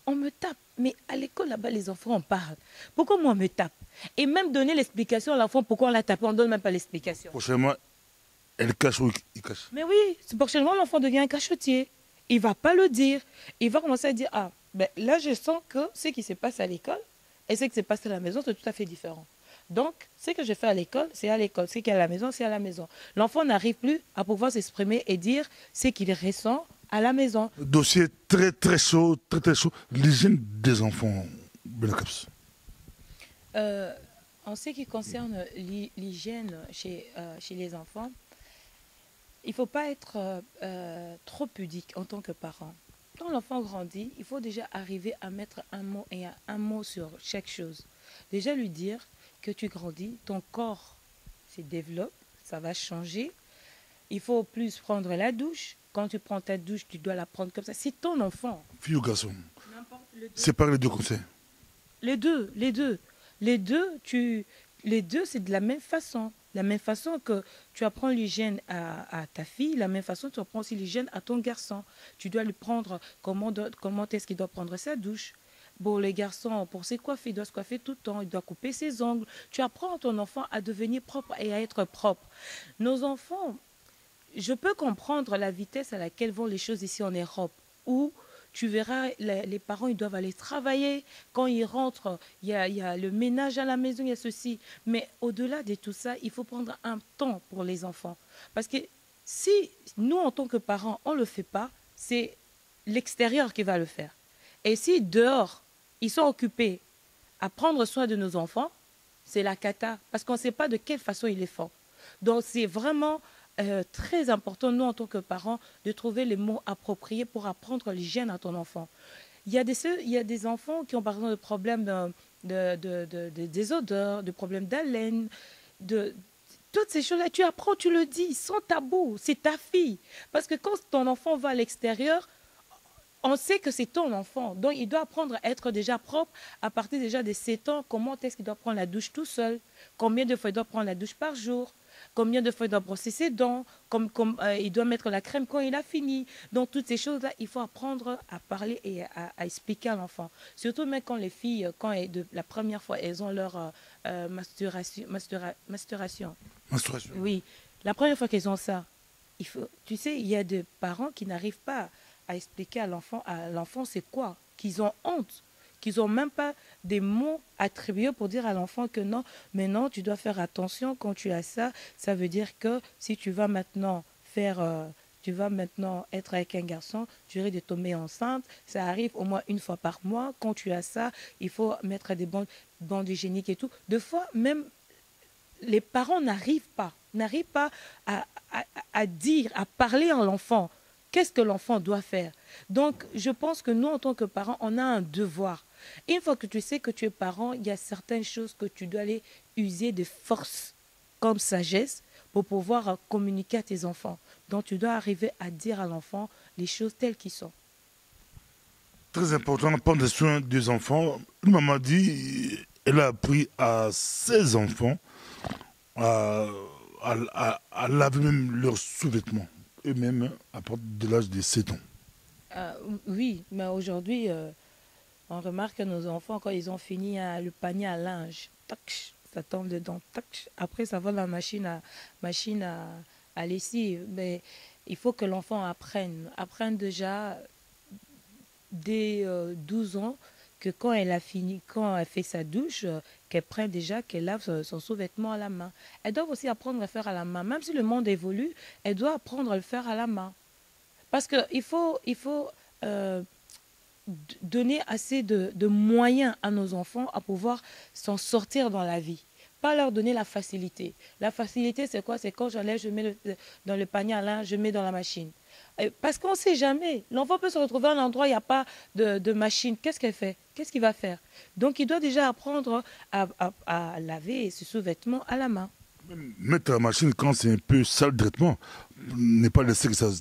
Speaker 2: on me tape. Mais à l'école, là-bas, les enfants, on parle. Pourquoi moi, on me tape? Et même donner l'explication à l'enfant, pourquoi on l'a tapé, on ne donne même pas l'explication.
Speaker 1: Prochainement, elle cache ou il cache.
Speaker 2: Mais oui, prochainement, l'enfant devient un cachotier. Il ne va pas le dire. Il va commencer à dire, ah, ben, là, je sens que ce qui se passe à l'école et ce qui se passe à la maison, c'est tout à fait différent. Donc, ce que je fais à l'école, c'est à l'école. Ce qui est à la maison, c'est à la maison. L'enfant n'arrive plus à pouvoir s'exprimer et dire ce qu'il ressent à la maison.
Speaker 1: Dossier très très chaud, très très chaud. L'hygiène des enfants, Benacaps.
Speaker 2: En ce qui concerne l'hygiène chez les enfants, il ne faut pas être trop pudique en tant que parent. quand l'enfant grandit, il faut déjà arriver à mettre un mot sur chaque chose. Déjà lui dire que tu grandis, ton corps se développe, ça va changer. Il faut plus prendre la douche. Quand tu prends ta douche, tu dois la prendre comme ça. C'est ton enfant.
Speaker 1: Fille ou garçon?
Speaker 2: N'importe le deux.
Speaker 1: Séparer les deux conseils.
Speaker 2: Les deux, les deux. Les deux, les deux, c'est de la même façon. La même façon que tu apprends l'hygiène à ta fille, la même façon tu apprends aussi l'hygiène à ton garçon. Tu dois lui prendre comment est-ce qu'il doit prendre sa douche. Bon, les garçons, pour se coiffer, il doit se coiffer tout le temps, il doit couper ses ongles. Tu apprends à ton enfant à devenir propre et à être propre. Nos enfants, je peux comprendre la vitesse à laquelle vont les choses ici en Europe, où tu verras, les parents, ils doivent aller travailler. Quand ils rentrent, il y a le ménage à la maison, il y a ceci. Mais au-delà de tout ça, il faut prendre un temps pour les enfants. Parce que si nous, en tant que parents, on ne le fait pas, c'est l'extérieur qui va le faire. Et si dehors, ils sont occupés à prendre soin de nos enfants, c'est la cata. Parce qu'on ne sait pas de quelle façon ils les font. Donc c'est vraiment très important, nous, en tant que parents, de trouver les mots appropriés pour apprendre l'hygiène à ton enfant. Il y a des enfants qui ont, par exemple, des problèmes des odeurs, des problèmes d'haleine, toutes ces choses-là. Tu apprends, tu le dis, sans tabou. C'est ta fille. Parce que quand ton enfant va à l'extérieur, on sait que c'est ton enfant. Donc, il doit apprendre à être déjà propre à partir déjà de 7 ans. Comment est-ce qu'il doit prendre la douche tout seul? Combien de fois il doit prendre la douche par jour? Combien de fois il doit brosser ses dents, il doit mettre la crème quand il a fini. Donc, toutes ces choses-là, il faut apprendre à parler et à expliquer à l'enfant. Surtout même quand les filles, la première fois, elles ont leur masturation. Oui, la première fois qu'elles ont ça, tu sais, il y a des parents qui n'arrivent pas à expliquer à l'enfant c'est quoi, qu'ils ont honte, qu'ils n'ont même pas des mots attribués pour dire à l'enfant que non, mais non, tu dois faire attention quand tu as ça. Ça veut dire que si tu vas maintenant être avec un garçon, tu risques de tomber enceinte. Ça arrive au moins une fois par mois. Quand tu as ça, il faut mettre des bandes hygiéniques et tout. Deux fois, même les parents n'arrivent pas à dire, à parler à l'enfant. Qu'est-ce que l'enfant doit faire? Donc, je pense que nous, en tant que parents, on a un devoir. Une fois que tu sais que tu es parent, il y a certaines choses que tu dois aller user de force, comme sagesse, pour pouvoir communiquer à tes enfants. Donc, tu dois arriver à dire à l'enfant les choses telles qu'elles sont.
Speaker 1: Très important, prendre soin des enfants. Une maman dit, elle a appris à ses enfants à laver même leurs sous-vêtements, et même à partir de l'âge de 7 ans.
Speaker 2: Oui, mais aujourd'hui, on remarque que nos enfants, quand ils ont fini le panier à linge, tac, ça tombe dedans, tac. Après, ça va dans la machine à lessive. Mais il faut que l'enfant apprenne déjà dès 12 ans, que quand elle a fini, quand elle fait sa douche, qu'elle lave son sous-vêtement à la main. Elles doivent aussi apprendre à le faire à la main. Même si le monde évolue, elles doivent apprendre à le faire à la main. Parce qu'il faut donner assez de moyens à nos enfants à pouvoir s'en sortir dans la vie. Pas leur donner la facilité. La facilité, c'est quoi? C'est quand j'enlève, je mets dans le panier à linge, je mets dans la machine. Parce qu'on ne sait jamais. L'enfant peut se retrouver à un endroit où il n'y a pas de machine. Qu'est-ce qu'elle fait? Qu'est-ce qu'il va faire? Donc, il doit déjà apprendre à laver ses sous-vêtements à la main.
Speaker 1: Mettre la machine quand c'est un peu sale directement, n'est pas laisser que ça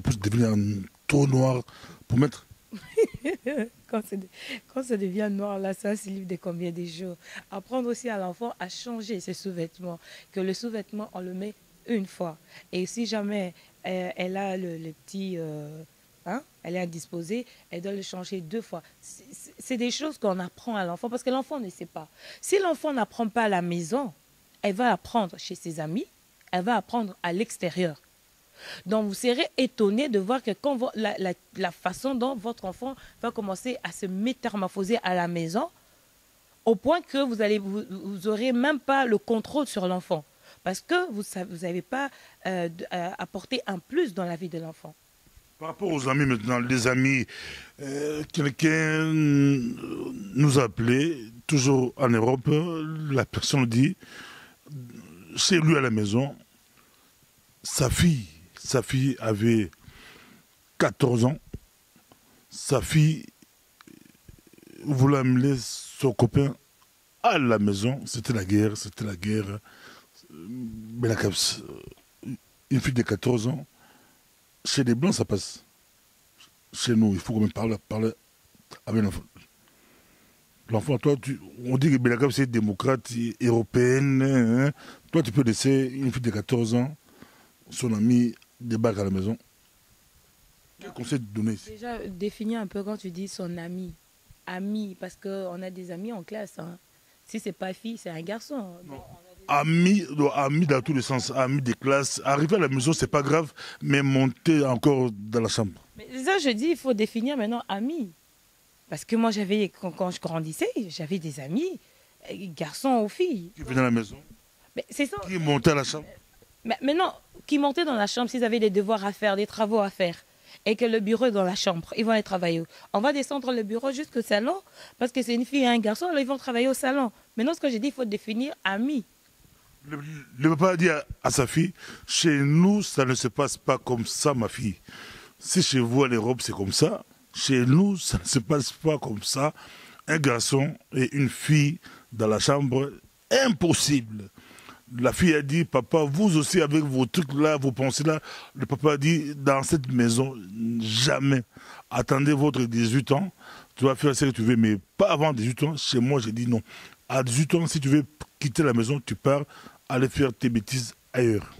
Speaker 1: puisse devenir un trou noir pour mettre.
Speaker 2: Quand ça devient noir, là, ça se livre de combien de jours. Apprendre aussi à l'enfant à changer ses sous-vêtements. Que le sous-vêtement, on le met une fois. Et si jamais elle a le petit... elle est indisposée, elle doit le changer 2 fois. C'est des choses qu'on apprend à l'enfant parce que l'enfant ne sait pas. Si l'enfant n'apprend pas à la maison, elle va apprendre chez ses amis, elle va apprendre à l'extérieur. Donc, vous serez étonné de voir que quand la façon dont votre enfant va commencer à se métamorphoser à la maison, au point que vous n'aurez même pas le contrôle sur l'enfant. Parce que vous n'avez pas apporté un plus dans la vie de l'enfant.
Speaker 1: Par rapport aux amis maintenant, les amis, quelqu'un nous a appelé, toujours en Europe, la personne dit, chez lui à la maison, sa fille avait 14 ans, sa fille voulait amener son copain à la maison. C'était la guerre, c'était la guerre. Mais une fille de 14 ans, chez les Blancs, ça passe. Chez nous, il faut quand même parler avec l'enfant. L'enfant, toi, on dit que Belakab, c'est démocrate, européenne. Hein. Toi, tu peux laisser une fille de 14 ans, son ami, débarque à la maison. Quel conseil te donner ici?
Speaker 2: Déjà, définis un peu quand tu dis son ami. Ami, parce qu'on a des amis en classe. Hein. Si c'est pas fille, c'est un garçon. Donc,
Speaker 1: Ami, ami dans tous les sens, ami des classes. Arriver à la maison, c'est pas grave, mais monter encore dans la chambre.
Speaker 2: mais ça, je dis, il faut définir maintenant ami. Parce que moi, quand je grandissais, j'avais des amis, garçons ou filles.
Speaker 1: Qui venait à la maison,
Speaker 2: Mais c'est ça.
Speaker 1: qui montait à la chambre.
Speaker 2: Mais maintenant, qui montaient dans la chambre s'ils avaient des devoirs à faire, des travaux à faire, et que le bureau est dans la chambre, ils vont aller travailler où? On va descendre le bureau jusqu'au salon, parce que c'est une fille et un garçon, alors ils vont travailler au salon. Maintenant, ce que j'ai dit, il faut définir ami.
Speaker 1: Le papa a dit à sa fille, chez nous, ça ne se passe pas comme ça, ma fille. Si chez vous, à l'Europe, c'est comme ça, chez nous, ça ne se passe pas comme ça. Un garçon et une fille dans la chambre, impossible. La fille a dit, papa, vous aussi avec vos trucs là, vos pensées là. Le papa a dit, dans cette maison, jamais. Attendez votre 18 ans, tu vas faire ce que tu veux, mais pas avant 18 ans. Chez moi, j'ai dit non. À 18 ans, si tu veux quitter la maison, tu pars aller faire tes bêtises ailleurs.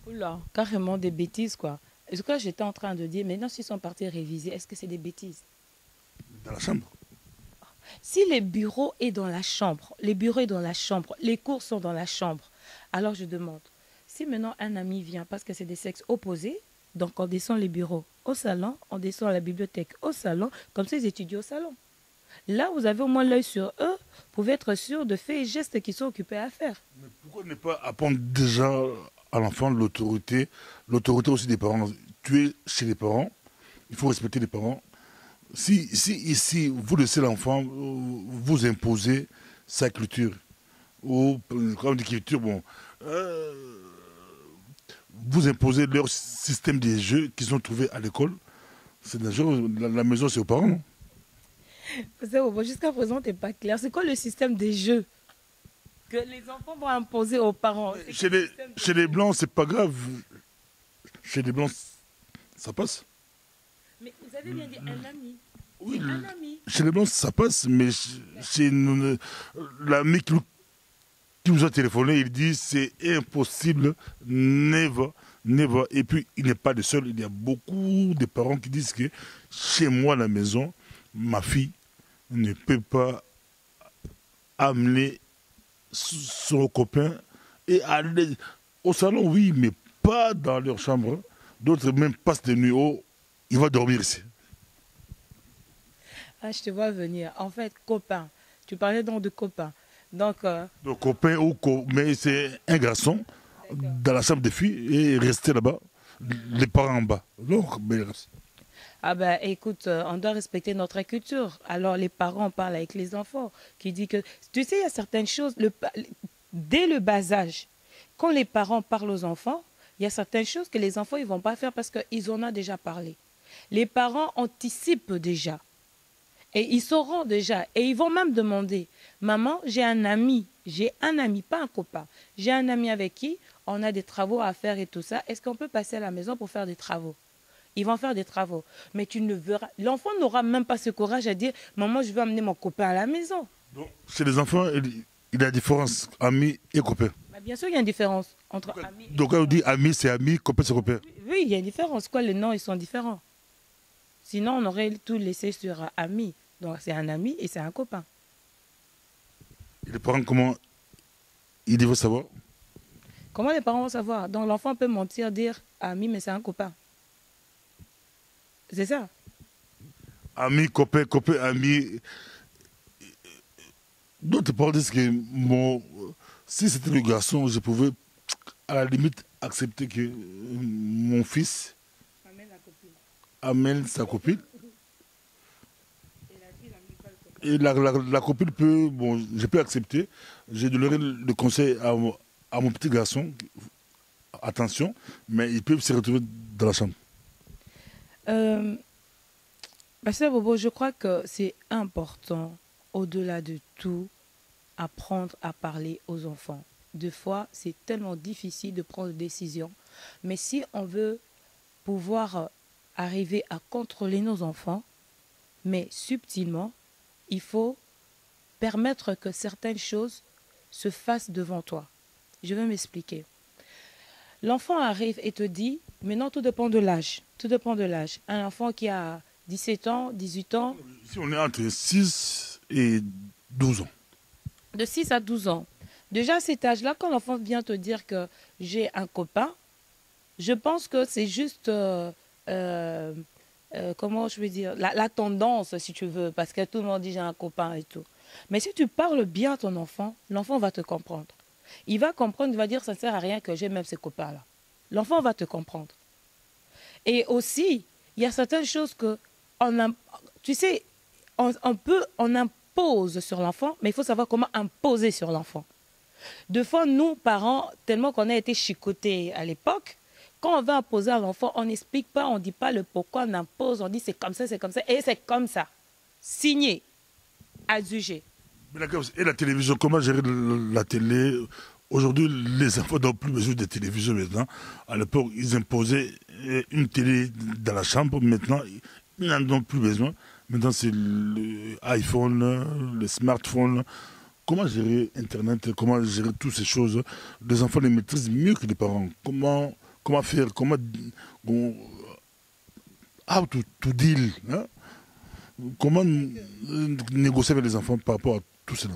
Speaker 2: Oula, carrément des bêtises, quoi. Et ce que j'étais en train de dire, maintenant, s'ils sont partis réviser, est-ce que c'est des bêtises?
Speaker 1: Dans la chambre.
Speaker 2: Si les bureaux est dans la chambre, les bureaux est dans la chambre, les cours sont dans la chambre, alors je demande, si maintenant un ami vient parce que c'est des sexes opposés, donc on descend les bureaux au salon, on descend la bibliothèque au salon, comme ça ils étudient au salon. Là, vous avez au moins l'œil sur eux, vous pouvez être sûr de faits et gestes qu'ils sont occupés à faire.
Speaker 1: Mais pourquoi ne pas apprendre déjà à l'enfant l'autorité, l'autorité aussi des parents? Tu es chez les parents, il faut respecter les parents. Si ici, vous laissez l'enfant vous imposer sa culture, ou comme dit culture, bon, vous imposez leur système des jeux qu'ils ont trouvé à l'école, c'est dangereux. La maison, c'est aux parents. Non?
Speaker 2: Jusqu'à présent, tu n'es pas clair. C'est quoi le système des jeux que les enfants vont imposer aux parents?
Speaker 1: Chez les Blancs, c'est pas grave. Chez les Blancs, ça passe.
Speaker 2: Mais vous avez bien dit un ami.
Speaker 1: Oui,
Speaker 2: Un ami.
Speaker 1: chez les Blancs, ça passe, mais chez nous, l'ami qui nous a téléphoné, il dit c'est impossible, never, never. Et puis, il n'est pas le seul, il y a beaucoup de parents qui disent que chez moi, à la maison, ma fille ne peut pas amener son copain et aller au salon, oui, mais pas dans leur chambre. D'autres même passent de nuit, oh, il va dormir ici.
Speaker 2: Ah, je te vois venir. En fait, copain. Tu parlais donc de copain. Donc,
Speaker 1: Donc copain mais c'est un garçon dans la chambre des filles et rester là-bas, les parents en bas. Donc,
Speaker 2: ah ben, écoute, on doit respecter notre culture. Alors, les parents parlent avec les enfants, qui dit que, tu sais, il y a certaines choses, dès le bas âge, quand les parents parlent aux enfants, il y a certaines choses que les enfants, ils vont pas faire parce qu'ils en ont déjà parlé. Les parents anticipent déjà. Et ils sauront déjà. Et ils vont même demander, maman, j'ai un ami, pas un copain. J'ai un ami avec qui on a des travaux à faire et tout ça. Est-ce qu'on peut passer à la maison pour faire des travaux? Ils vont faire des travaux. Mais tu ne verras. L'enfant n'aura même pas ce courage à dire, maman, je veux amener mon copain à la maison.
Speaker 1: donc, chez les enfants, il y a une différence, ami et copain.
Speaker 2: Mais bien sûr, il y a une différence entre amis et
Speaker 1: Donc quand on dit ami, c'est ami, copain, c'est copain.
Speaker 2: oui, il y a une différence. Quoi, les noms, ils sont différents. Sinon, on aurait tout laissé sur ami. Donc, c'est un ami et c'est un copain.
Speaker 1: Et les parents, comment ils devaient savoir?
Speaker 2: Comment les parents vont savoir? Donc, l'enfant peut mentir, dire ami, mais c'est un copain. C'est ça.
Speaker 1: Ami, copain, copain, ami. D'autres parents disent que si c'était le garçon, je pouvais à la limite accepter que mon fils amène sa copine. Et la copine peut, bon, je peux accepter. J'ai donné le conseil à mon petit garçon, attention, mais ils peuvent se retrouver dans la chambre.
Speaker 2: Pasteur Bobo, je crois que c'est important, au-delà de tout, apprendre à parler aux enfants. Des fois, c'est tellement difficile de prendre des décisions. Mais si on veut pouvoir arriver à contrôler nos enfants, mais subtilement, il faut permettre que certaines choses se fassent devant toi. Je vais m'expliquer. L'enfant arrive et te dit, maintenant tout dépend de l'âge. Tout dépend de l'âge. Un enfant qui a 17 ans, 18 ans,
Speaker 1: Si on est entre 6 et 12 ans.
Speaker 2: de 6 à 12 ans. Déjà à cet âge-là, quand l'enfant vient te dire que j'ai un copain, je pense que c'est juste, euh, comment je vais dire, la tendance, si tu veux, parce que tout le monde dit j'ai un copain et tout. Mais si tu parles bien à ton enfant, l'enfant va te comprendre. Il va comprendre, il va dire ça ne sert à rien que j'ai même ces copains-là. L'enfant va te comprendre. Et aussi, il y a certaines choses que, tu sais, on impose sur l'enfant, mais il faut savoir comment imposer sur l'enfant. Deux fois, nous, parents, tellement qu'on a été chicotés à l'époque, quand on va imposer à l'enfant, on n'explique pas, on ne dit pas le pourquoi on impose, on dit c'est comme ça, et c'est comme ça. Signé, adjugé.
Speaker 1: Et la télévision, comment gérer la télé? Aujourd'hui, les enfants n'ont plus besoin de télévision maintenant. À l'époque, ils imposaient une télé dans la chambre. Maintenant, ils n'en ont plus besoin. Maintenant, c'est l'iPhone, le smartphone. Comment gérer Internet? Comment gérer toutes ces choses? Les enfants les maîtrisent mieux que les parents. Comment faire? How to deal, hein? Comment négocier avec les enfants par rapport à tout cela?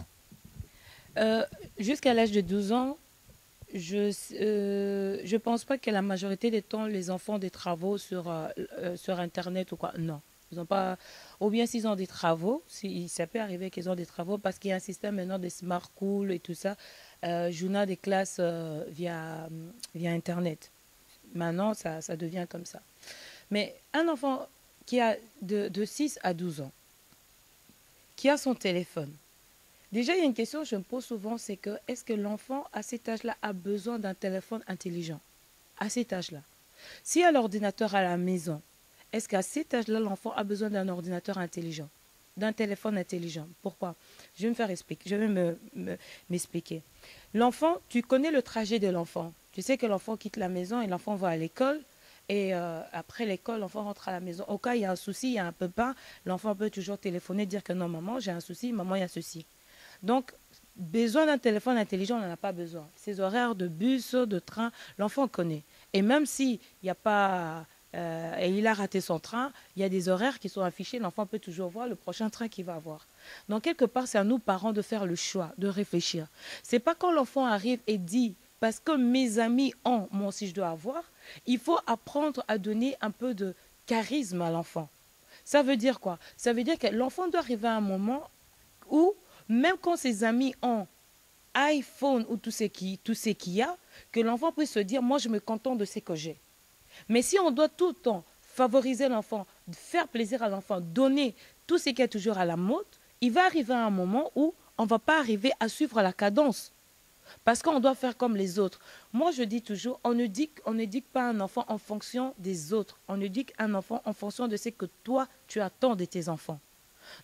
Speaker 2: Euh, Jusqu'à l'âge de 12 ans, je pense pas que la majorité des temps, les enfants ont des travaux sur Internet ou quoi. Non. Ils ont pas, ou bien s'ils ont des travaux, si, ça peut arriver qu'ils ont des travaux parce qu'il y a un système maintenant de smart school et tout ça, journal des classes via Internet. Maintenant, ça devient comme ça. Mais un enfant qui a de 6 à 12 ans, qui a son téléphone, déjà, il y a une question que je me pose souvent, c'est que est-ce que l'enfant, à cet âge-là, a besoin d'un téléphone intelligent? À cet âge-là. S'il y a l'ordinateur à la maison, est-ce qu'à cet âge-là, l'enfant a besoin d'un ordinateur intelligent? D'un téléphone intelligent? Pourquoi? Je vais me faire expliquer. Je vais m'expliquer. L'enfant, tu connais le trajet de l'enfant. Tu sais que l'enfant quitte la maison et l'enfant va à l'école. Et après l'école, l'enfant rentre à la maison. Au cas où il y a un souci, il y a un pépin, l'enfant peut toujours téléphoner, dire que non, maman, j'ai un souci, maman, il y a ceci. Donc, besoin d'un téléphone intelligent, on n'en a pas besoin. Ces horaires de bus, de train, l'enfant connaît. Et même s'il n'y a pas, et il a raté son train, il y a des horaires qui sont affichés, l'enfant peut toujours voir le prochain train qu'il va avoir. Donc, quelque part, c'est à nous, parents, de faire le choix, de réfléchir. C'est pas quand l'enfant arrive et dit, parce que mes amis ont, moi aussi je dois avoir, il faut apprendre à donner un peu de charisme à l'enfant. Ça veut dire quoi? Ça veut dire que l'enfant doit arriver à un moment où même quand ses amis ont iPhone ou tout ce qu'il y a, que l'enfant puisse se dire, moi je me contente de ce que j'ai. Mais si on doit tout le temps favoriser l'enfant, faire plaisir à l'enfant, donner tout ce qui est toujours à la mode, il va arriver à un moment où on ne va pas arriver à suivre la cadence. Parce qu'on doit faire comme les autres. Moi, je dis toujours, on ne dit pas un enfant en fonction des autres. On éduque un enfant en fonction de ce que toi, tu attends de tes enfants.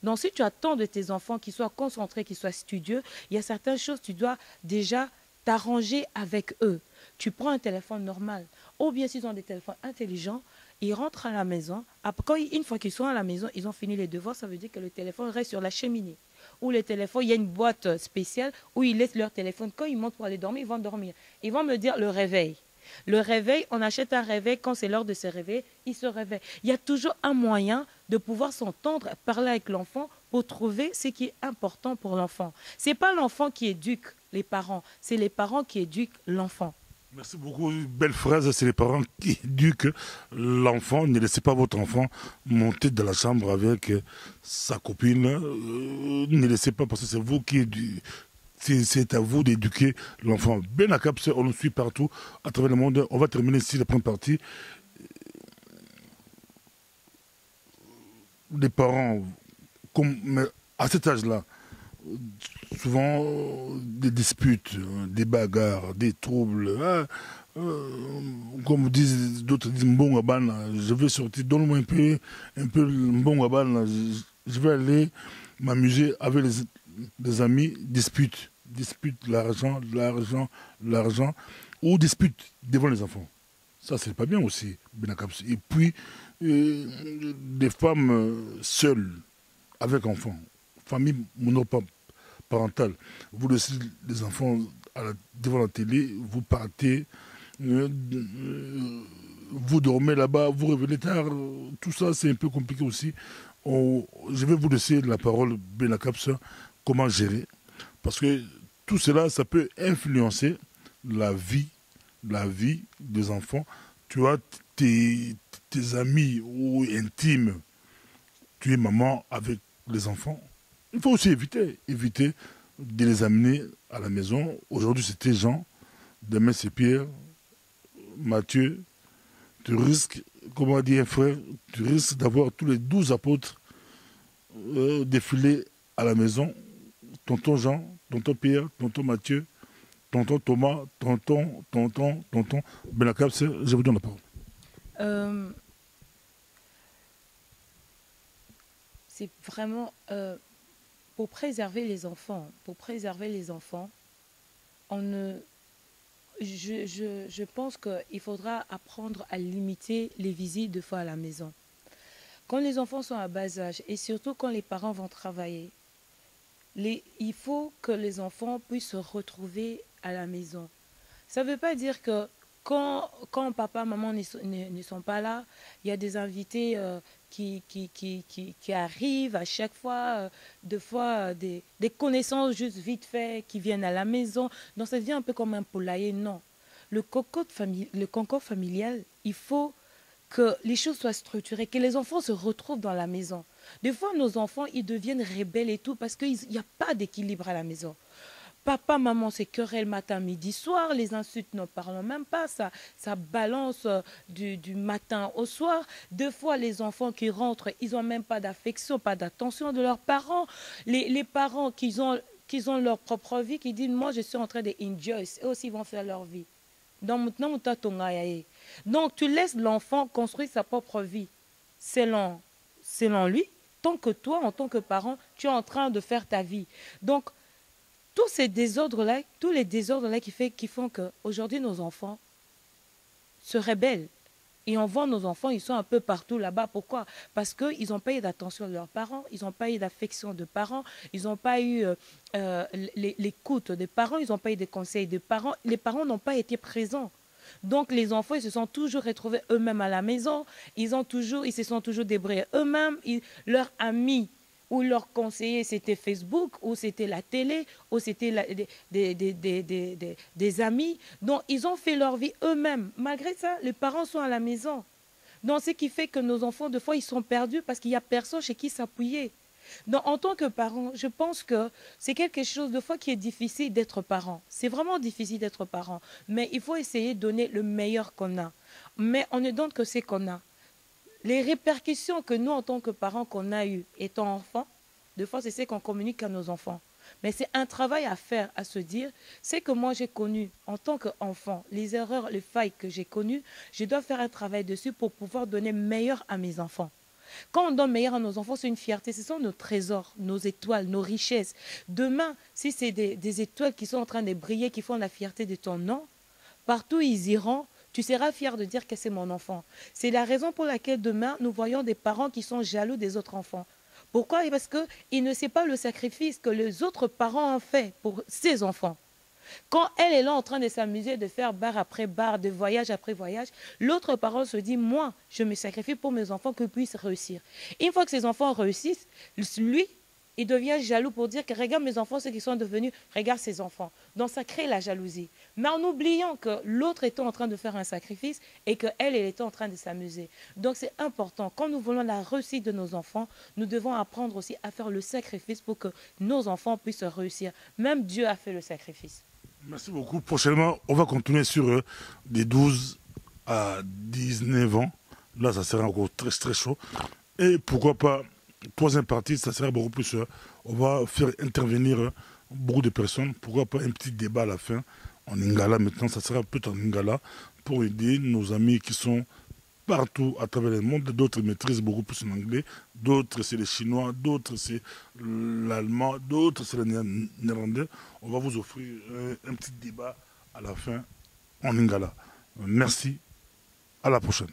Speaker 2: Donc, si tu attends de tes enfants qu'ils soient concentrés, qu'ils soient studieux, il y a certaines choses, tu dois déjà t'arranger avec eux. Tu prends un téléphone normal. Ou bien s'ils ont des téléphones intelligents, ils rentrent à la maison. Après, une fois qu'ils sont à la maison, ils ont fini les devoirs, ça veut dire que le téléphone reste sur la cheminée. Ou le téléphone, il y a une boîte spéciale où ils laissent leur téléphone. Quand ils montent pour aller dormir, ils vont dormir. Ils vont me dire le réveil. Le réveil, on achète un réveil, quand c'est l'heure de se réveiller, il se réveille. Il y a toujours un moyen de pouvoir s'entendre, parler avec l'enfant pour trouver ce qui est important pour l'enfant. Ce n'est pas l'enfant qui éduque les parents, c'est les parents qui éduquent l'enfant.
Speaker 1: Merci beaucoup. Belle phrase, c'est les parents qui éduquent l'enfant. Ne laissez pas votre enfant monter dans la chambre avec sa copine. Ne laissez pas, parce que c'est vous qui éduquez. C'est à vous d'éduquer l'enfant. Ben Akap, on nous suit partout à travers le monde. On va terminer ici la première partie. Les parents, mais à cet âge-là, souvent des disputes, des bagarres, des troubles, hein. comme disent d'autres disent Mbongabana, je vais sortir, donne-moi un peu Mbongabana, je vais aller m'amuser avec les amis, dispute l'argent, ou dispute devant les enfants. Ça, c'est pas bien aussi, Benakaps. Et puis, des femmes seules, avec enfants, famille monoparentale, vous laissez les enfants devant la télé, vous partez, vous dormez là-bas, vous revenez tard, tout ça c'est un peu compliqué aussi. Je vais vous laisser la parole, Benakaps, comment gérer, parce que tout cela, ça peut influencer la vie des enfants. Tu as tes amis ou intimes, tu es maman avec les enfants. Il faut aussi éviter de les amener à la maison. Aujourd'hui c'était Jean, demain c'est Pierre, Matthieu. Tu risques, comment dire frère, tu risques d'avoir tous les 12 apôtres défilés à la maison. Tonton Jean, tonton Pierre, tonton Matthieu, tonton Thomas, tonton Benakaps, je vous donne la parole.
Speaker 2: C'est vraiment pour préserver les enfants. Je pense qu'il faudra apprendre à limiter les visites de fois à la maison. Quand les enfants sont à bas âge et surtout quand les parents vont travailler, il faut que les enfants puissent se retrouver à la maison. Ça ne veut pas dire que quand papa, maman ne sont pas là, il y a des invités qui arrivent à chaque fois, des connaissances juste vite fait qui viennent à la maison. Donc ça devient un peu comme un poulailler. Non. Le concours familial, il faut que les choses soient structurées, que les enfants se retrouvent dans la maison. Des fois, nos enfants, ils deviennent rebelles et tout parce qu'il n'y a pas d'équilibre à la maison. Papa, maman, c'est querelle matin, midi, soir. Les insultes, ne parlons même pas. Ça balance du matin au soir. Deux fois, les enfants qui rentrent, ils n'ont même pas d'affection, pas d'attention de leurs parents. Les parents qui ont leur propre vie, qui disent, moi, je suis en train de enjoy. Eux aussi, ils vont faire leur vie. Donc, tu laisses l'enfant construire sa propre vie selon lui, tant que toi, en tant que parent, tu es en train de faire ta vie. Donc, tous les désordres-là qui font qu'aujourd'hui, nos enfants se rebellent. Et on voit nos enfants, ils sont un peu partout là-bas. Pourquoi? Parce qu'ils n'ont pas eu d'attention de leurs parents, ils n'ont pas eu d'affection de parents, ils n'ont pas eu l'écoute des parents, ils n'ont pas eu des conseils des parents. Les parents n'ont pas été présents. Donc les enfants, ils se sont toujours retrouvés eux-mêmes à la maison, ils se sont toujours débrouillés eux-mêmes, leurs amis ou leurs conseillers, c'était Facebook, ou c'était la télé, ou c'était des amis. Donc, ils ont fait leur vie eux-mêmes. Malgré ça, les parents sont à la maison. Donc, ce qui fait que nos enfants, des fois, ils sont perdus parce qu'il n'y a personne chez qui s'appuyer. Donc, en tant que parent, je pense que c'est quelque chose de fois qui est difficile d'être parent. C'est vraiment difficile d'être parent. Mais il faut essayer de donner le meilleur qu'on a. Mais on ne donne que ce qu'on a. Les répercussions que nous, en tant que parents, qu'on a eues étant enfants, des fois, c'est ce qu'on communique à nos enfants. Mais c'est un travail à faire, à se dire, c'est que moi j'ai connu en tant qu'enfant, les erreurs, les failles que j'ai connues, je dois faire un travail dessus pour pouvoir donner meilleur à mes enfants. Quand on donne meilleur à nos enfants, c'est une fierté. Ce sont nos trésors, nos étoiles, nos richesses. Demain, si c'est des étoiles qui sont en train de briller, qui font la fierté de ton nom, partout où ils iront, tu seras fier de dire que c'est mon enfant. C'est la raison pour laquelle demain, nous voyons des parents qui sont jaloux des autres enfants. Pourquoi? Parce qu'ils ne savent pas le sacrifice que les autres parents ont fait pour ses enfants. Quand elle est là en train de s'amuser, de faire bar après bar, de voyage après voyage, l'autre parent se dit, moi, je me sacrifie pour mes enfants qu'ils puissent réussir. Une fois que ses enfants réussissent, lui, il devient jaloux pour dire que regarde mes enfants, ceux qui sont devenus, regarde ses enfants. Donc ça crée la jalousie. Mais en oubliant que l'autre était en train de faire un sacrifice et qu'elle était en train de s'amuser. Donc c'est important. Quand nous voulons la réussite de nos enfants, nous devons apprendre aussi à faire le sacrifice pour que nos enfants puissent réussir. Même Dieu a fait le sacrifice.
Speaker 1: Merci beaucoup. Prochainement, on va continuer sur des 12 à 19 ans. Là, ça sera encore très, très chaud. Et pourquoi pas, troisième partie, ça sera beaucoup plus... on va faire intervenir beaucoup de personnes. Pourquoi pas un petit débat à la fin en lingala. Maintenant, ça sera peut-être en lingala pour aider nos amis qui sont partout à travers le monde. D'autres maîtrisent beaucoup plus en anglais, d'autres c'est les chinois, d'autres c'est l'allemand, d'autres c'est le néerlandais. On va vous offrir un petit débat à la fin en lingala. Merci, à la prochaine.